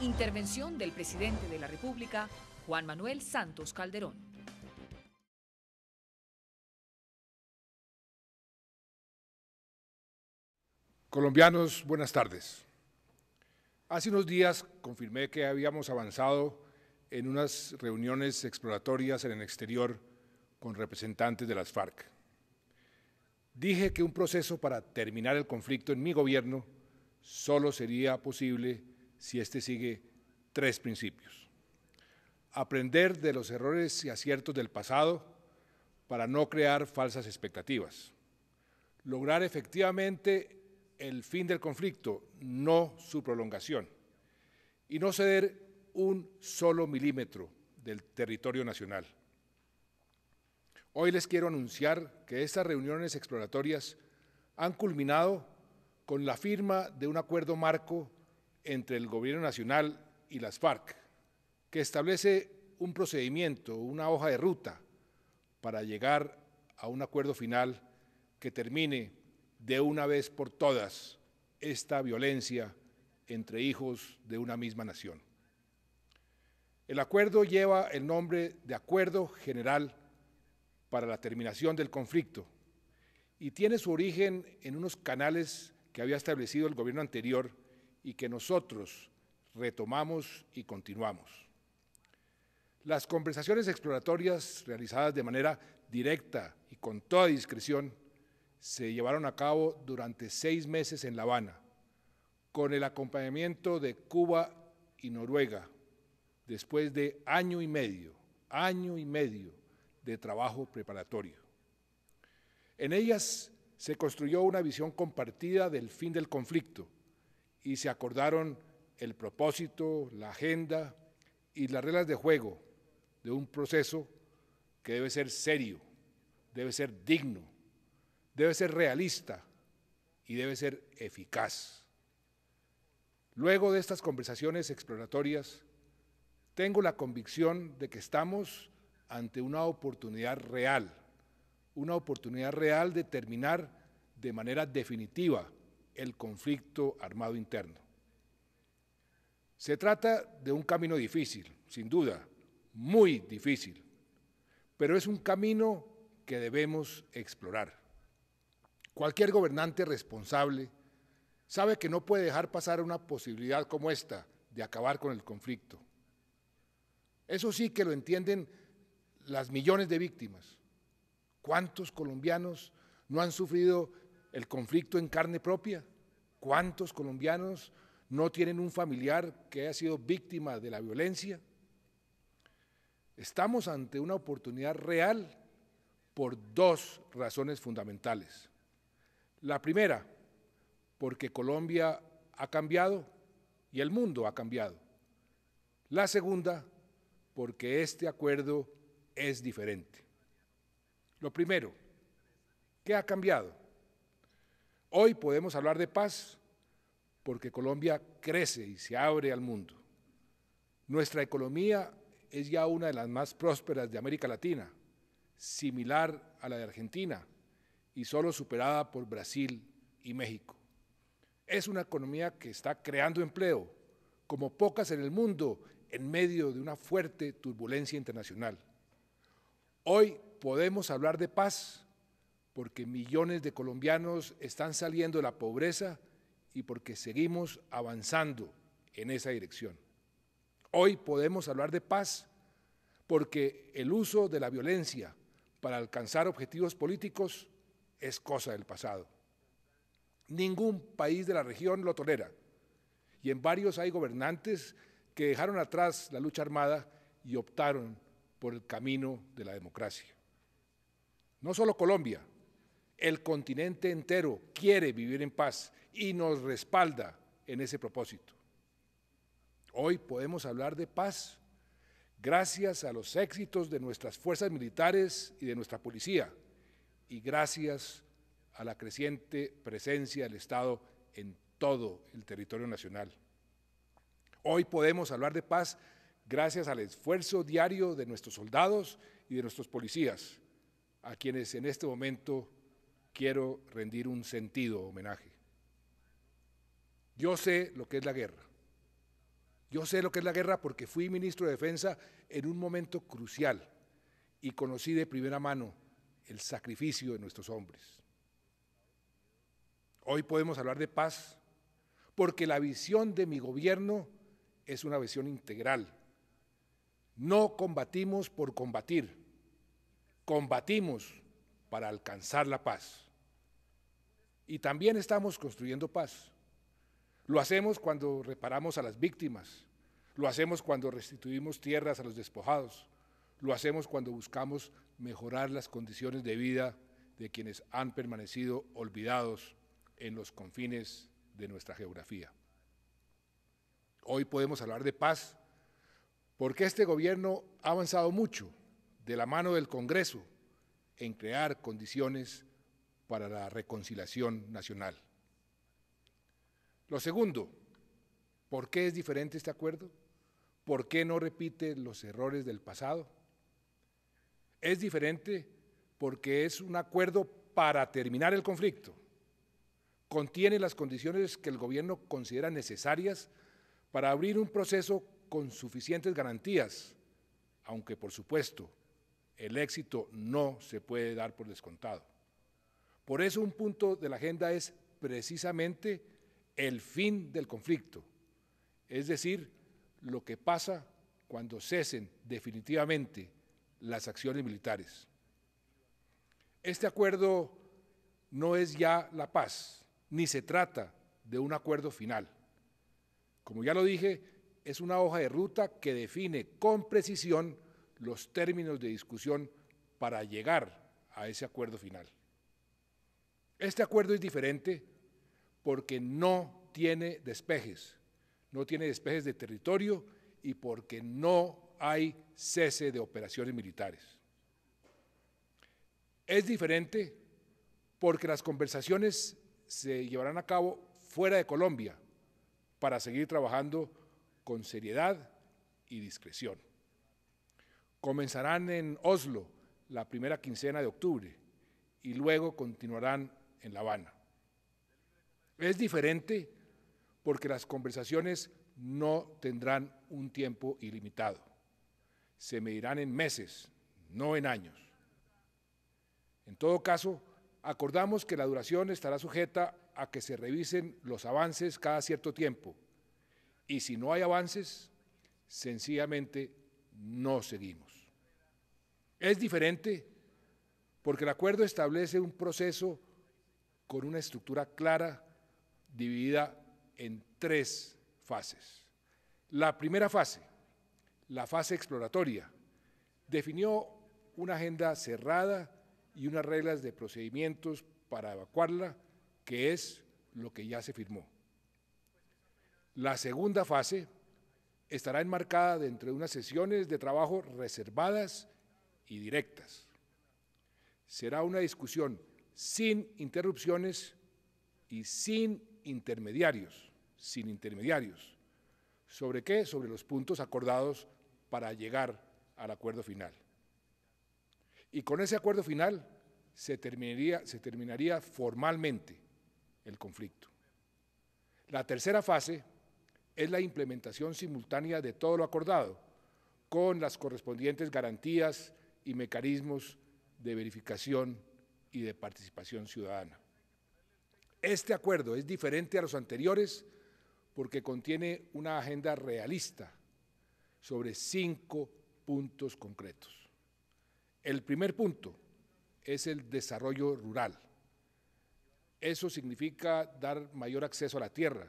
Intervención del presidente de la República, Juan Manuel Santos Calderón. Colombianos, buenas tardes. Hace unos días confirmé que habíamos avanzado en unas reuniones exploratorias en el exterior con representantes de las FARC. Dije que un proceso para terminar el conflicto en mi gobierno solo sería posible si este sigue tres principios. Aprender de los errores y aciertos del pasado para no crear falsas expectativas. Lograr efectivamente el fin del conflicto, no su prolongación, y no ceder un solo milímetro del territorio nacional. Hoy les quiero anunciar que estas reuniones exploratorias han culminado con la firma de un acuerdo marco entre el Gobierno Nacional y las FARC, que establece un procedimiento, una hoja de ruta para llegar a un acuerdo final que termine de una vez por todas esta violencia entre hijos de una misma nación. El acuerdo lleva el nombre de Acuerdo General para la Terminación del Conflicto y tiene su origen en unos canales que había establecido el gobierno anterior y que nosotros retomamos y continuamos. Las conversaciones exploratorias realizadas de manera directa y con toda discreción se llevaron a cabo durante 6 meses en La Habana, con el acompañamiento de Cuba y Noruega, después de año y medio de trabajo preparatorio. En ellas se construyó una visión compartida del fin del conflicto y se acordaron el propósito, la agenda y las reglas de juego de un proceso que debe ser serio, debe ser digno, debe ser realista y debe ser eficaz. Luego de estas conversaciones exploratorias, tengo la convicción de que estamos ante una oportunidad real de terminar de manera definitiva el conflicto armado interno. Se trata de un camino difícil, sin duda, muy difícil, pero es un camino que debemos explorar. Cualquier gobernante responsable sabe que no puede dejar pasar una posibilidad como esta de acabar con el conflicto. Eso sí que lo entienden las millones de víctimas. ¿Cuántos colombianos no han sufrido el conflicto en carne propia? ¿Cuántos colombianos no tienen un familiar que haya sido víctima de la violencia? Estamos ante una oportunidad real por dos razones fundamentales. La primera, porque Colombia ha cambiado y el mundo ha cambiado. La segunda, porque este acuerdo es diferente. Lo primero, ¿qué ha cambiado? Hoy podemos hablar de paz porque Colombia crece y se abre al mundo. Nuestra economía es ya una de las más prósperas de América Latina, similar a la de Argentina y solo superada por Brasil y México. Es una economía que está creando empleo, como pocas en el mundo, en medio de una fuerte turbulencia internacional. Hoy podemos hablar de paz porque millones de colombianos están saliendo de la pobreza y porque seguimos avanzando en esa dirección. Hoy podemos hablar de paz porque el uso de la violencia para alcanzar objetivos políticos es cosa del pasado. Ningún país de la región lo tolera y en varios hay gobernantes que dejaron atrás la lucha armada y optaron por el camino de la democracia. No solo Colombia, el continente entero quiere vivir en paz y nos respalda en ese propósito. Hoy podemos hablar de paz gracias a los éxitos de nuestras fuerzas militares y de nuestra policía y gracias a la creciente presencia del Estado en todo el territorio nacional. Hoy podemos hablar de paz gracias al esfuerzo diario de nuestros soldados y de nuestros policías, a quienes en este momento quiero rendir un sentido homenaje. Yo sé lo que es la guerra. Yo sé lo que es la guerra porque fui ministro de Defensa en un momento crucial y conocí de primera mano el sacrificio de nuestros hombres. Hoy podemos hablar de paz porque la visión de mi gobierno es una visión integral. No combatimos por combatir, combatimos para alcanzar la paz. Y también estamos construyendo paz. Lo hacemos cuando reparamos a las víctimas, lo hacemos cuando restituimos tierras a los despojados, lo hacemos cuando buscamos mejorar las condiciones de vida de quienes han permanecido olvidados en los confines de nuestra geografía. Hoy podemos hablar de paz porque este gobierno ha avanzado mucho de la mano del Congreso en crear condiciones para la reconciliación nacional. Lo segundo, ¿por qué es diferente este acuerdo? ¿Por qué no repite los errores del pasado? Es diferente porque es un acuerdo para terminar el conflicto. Contiene las condiciones que el gobierno considera necesarias para abrir un proceso con suficientes garantías, aunque por supuesto el éxito no se puede dar por descontado. Por eso un punto de la agenda es precisamente el fin del conflicto, es decir, lo que pasa cuando cesen definitivamente las acciones militares. Este acuerdo no es ya la paz, ni se trata de un acuerdo final. Como ya lo dije, es una hoja de ruta que define con precisión los términos de discusión para llegar a ese acuerdo final. Este acuerdo es diferente porque no tiene despejes de territorio y porque no hay cese de operaciones militares. Es diferente porque las conversaciones se llevarán a cabo fuera de Colombia para seguir trabajando con seriedad y discreción. Comenzarán en Oslo la primera quincena de octubre y luego continuarán en La Habana. Es diferente porque las conversaciones no tendrán un tiempo ilimitado. Se medirán en meses, no en años. En todo caso, acordamos que la duración estará sujeta a que se revisen los avances cada cierto tiempo y si no hay avances, sencillamente no seguimos. Es diferente porque el acuerdo establece un proceso con una estructura clara dividida en 3 fases. La primera fase, la fase exploratoria, definió una agenda cerrada y unas reglas de procedimientos para evacuarla, que es lo que ya se firmó. La segunda fase estará enmarcada dentro de unas sesiones de trabajo reservadas y directas. Será una discusión sin interrupciones y sin intermediarios. ¿Sobre qué? Sobre los puntos acordados para llegar al acuerdo final. Y con ese acuerdo final se terminaría formalmente el conflicto. La tercera fase es la implementación simultánea de todo lo acordado, con las correspondientes garantías y mecanismos de verificación y de participación ciudadana. Este acuerdo es diferente a los anteriores porque contiene una agenda realista sobre 5 puntos concretos. El primer punto es el desarrollo rural. Eso significa dar mayor acceso a la tierra,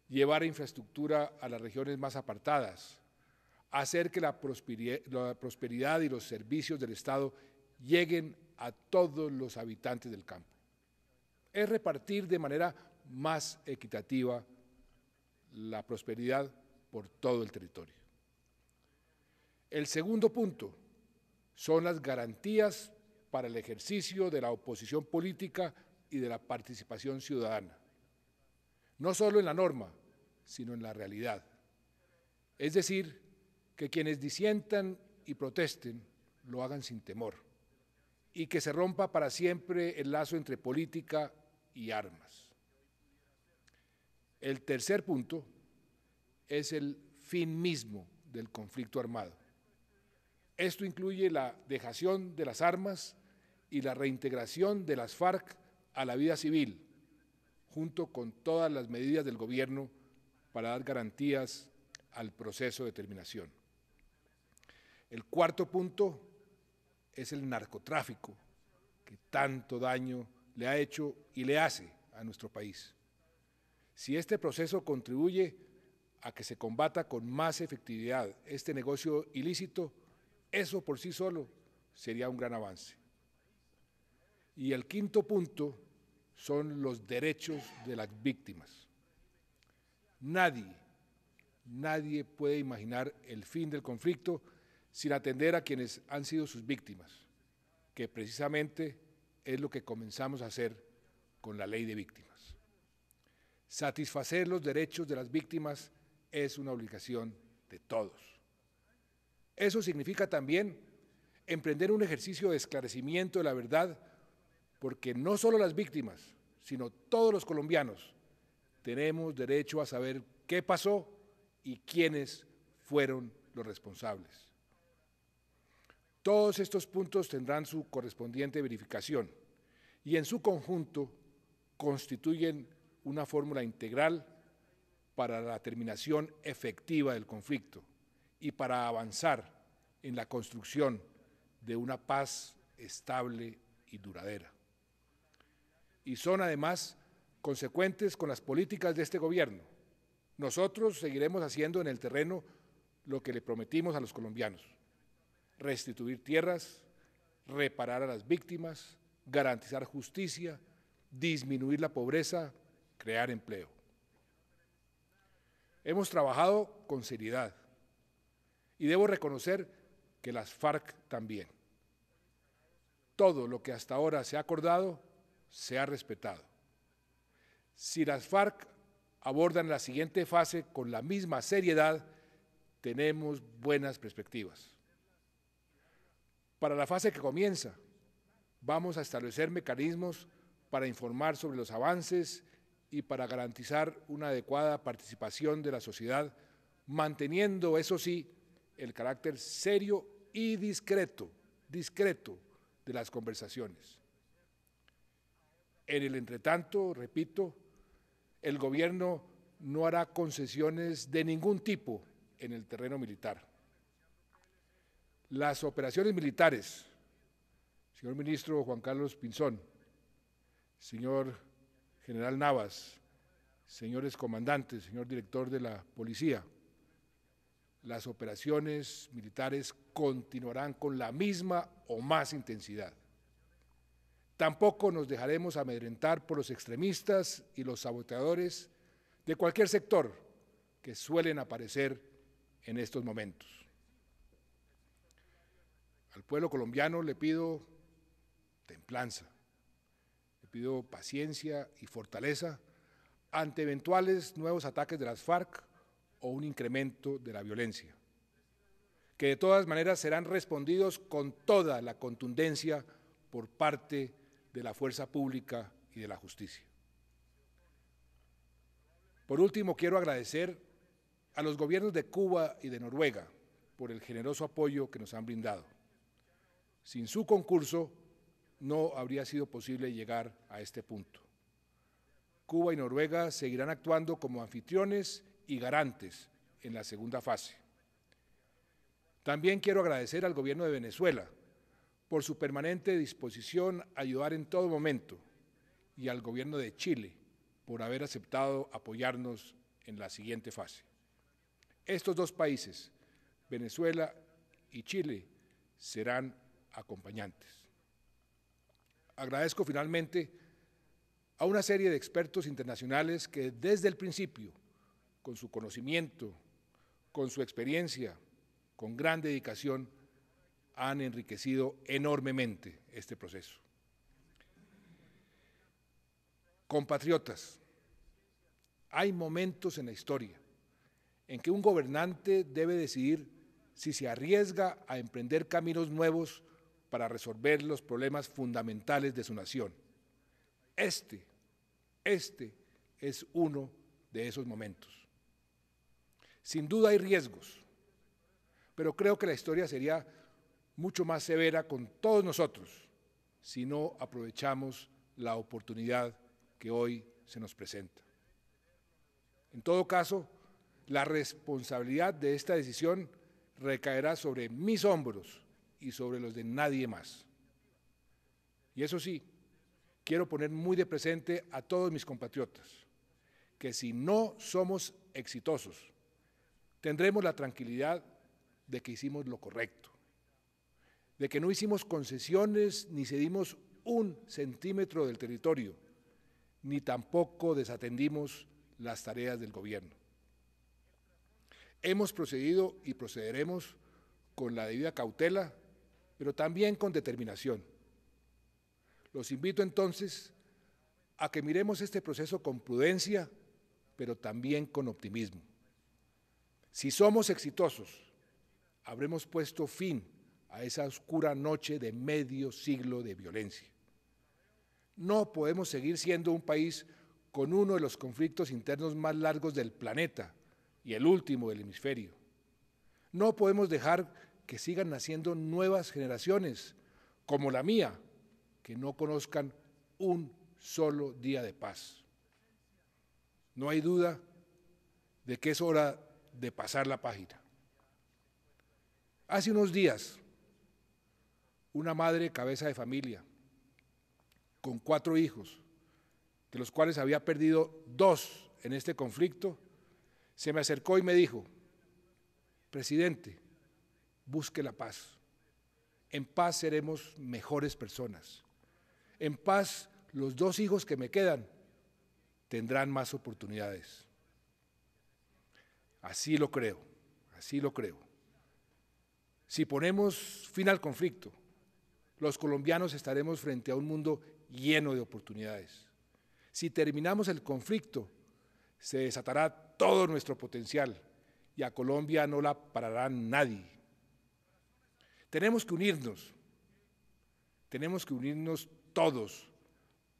llevar infraestructura a las regiones más apartadas, hacer que la prosperidad y los servicios del Estado lleguen a todos los habitantes del campo. Es repartir de manera más equitativa la prosperidad por todo el territorio. El segundo punto son las garantías para el ejercicio de la oposición política y de la participación ciudadana, no solo en la norma, sino en la realidad. Es decir, que quienes disientan y protesten lo hagan sin temor y que se rompa para siempre el lazo entre política y armas. El tercer punto es el fin mismo del conflicto armado. Esto incluye la dejación de las armas y la reintegración de las FARC a la vida civil, junto con todas las medidas del gobierno para dar garantías al proceso de terminación. El cuarto punto es el narcotráfico, que tanto daño le ha hecho y le hace a nuestro país. Si este proceso contribuye a que se combata con más efectividad este negocio ilícito, eso por sí solo sería un gran avance. Y el quinto punto son los derechos de las víctimas. Nadie puede imaginar el fin del conflicto sin atender a quienes han sido sus víctimas, que precisamente es lo que comenzamos a hacer con la Ley de Víctimas. Satisfacer los derechos de las víctimas es una obligación de todos. Eso significa también emprender un ejercicio de esclarecimiento de la verdad, porque no solo las víctimas, sino todos los colombianos tenemos derecho a saber qué pasó y quiénes fueron los responsables. Todos estos puntos tendrán su correspondiente verificación y en su conjunto constituyen una fórmula integral para la terminación efectiva del conflicto y para avanzar en la construcción de una paz estable y duradera. Y son además consecuentes con las políticas de este gobierno. Nosotros seguiremos haciendo en el terreno lo que le prometimos a los colombianos: restituir tierras, reparar a las víctimas, garantizar justicia, disminuir la pobreza, crear empleo. Hemos trabajado con seriedad y debo reconocer que las FARC también. Todo lo que hasta ahora se ha acordado se ha respetado. Si las FARC abordan la siguiente fase con la misma seriedad, tenemos buenas perspectivas. Para la fase que comienza, vamos a establecer mecanismos para informar sobre los avances y para garantizar una adecuada participación de la sociedad, manteniendo, eso sí, el carácter serio y discreto de las conversaciones. En el entretanto, repito, el gobierno no hará concesiones de ningún tipo en el terreno militar. Las operaciones militares, señor ministro Juan Carlos Pinzón, señor general Navas, señores comandantes, señor director de la policía, las operaciones militares continuarán con la misma o más intensidad. Tampoco nos dejaremos amedrentar por los extremistas y los saboteadores de cualquier sector que suelen aparecer en estos momentos. Al pueblo colombiano le pido templanza, le pido paciencia y fortaleza ante eventuales nuevos ataques de las FARC o un incremento de la violencia, que de todas maneras serán respondidos con toda la contundencia por parte de la fuerza pública y de la justicia. Por último, quiero agradecer a los gobiernos de Cuba y de Noruega por el generoso apoyo que nos han brindado. Sin su concurso, no habría sido posible llegar a este punto. Cuba y Noruega seguirán actuando como anfitriones y garantes en la segunda fase. También quiero agradecer al gobierno de Venezuela por su permanente disposición a ayudar en todo momento y al gobierno de Chile por haber aceptado apoyarnos en la siguiente fase. Estos dos países, Venezuela y Chile, serán acompañantes. Agradezco finalmente a una serie de expertos internacionales que desde el principio, con su conocimiento, con su experiencia, con gran dedicación, han enriquecido enormemente este proceso. Compatriotas, hay momentos en la historia en que un gobernante debe decidir si se arriesga a emprender caminos nuevos para resolver los problemas fundamentales de su nación. Este es uno de esos momentos. Sin duda hay riesgos, pero creo que la historia sería mucho más severa con todos nosotros si no aprovechamos la oportunidad que hoy se nos presenta. En todo caso, la responsabilidad de esta decisión recaerá sobre mis hombros y sobre los de nadie más. Y eso sí, quiero poner muy de presente a todos mis compatriotas, que si no somos exitosos, tendremos la tranquilidad de que hicimos lo correcto, de que no hicimos concesiones ni cedimos un centímetro del territorio, ni tampoco desatendimos las tareas del gobierno. Hemos procedido y procederemos con la debida cautela, pero también con determinación. Los invito entonces a que miremos este proceso con prudencia, pero también con optimismo. Si somos exitosos, habremos puesto fin a esa oscura noche de medio siglo de violencia. No podemos seguir siendo un país con uno de los conflictos internos más largos del planeta y el último del hemisferio. No podemos dejar que sigan naciendo nuevas generaciones, como la mía, que no conozcan un solo día de paz. No hay duda de que es hora de pasar la página. Hace unos días, una madre cabeza de familia, con 4 hijos, de los cuales había perdido 2 en este conflicto, se me acercó y me dijo: presidente, busque la paz. En paz seremos mejores personas. En paz, los 2 hijos que me quedan tendrán más oportunidades. Así lo creo, así lo creo. Si ponemos fin al conflicto, los colombianos estaremos frente a un mundo lleno de oportunidades. Si terminamos el conflicto, se desatará todo nuestro potencial y a Colombia no la parará nadie. Tenemos que unirnos todos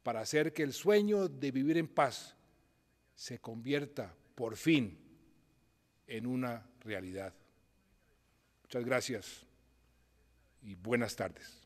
para hacer que el sueño de vivir en paz se convierta por fin en una realidad. Muchas gracias y buenas tardes.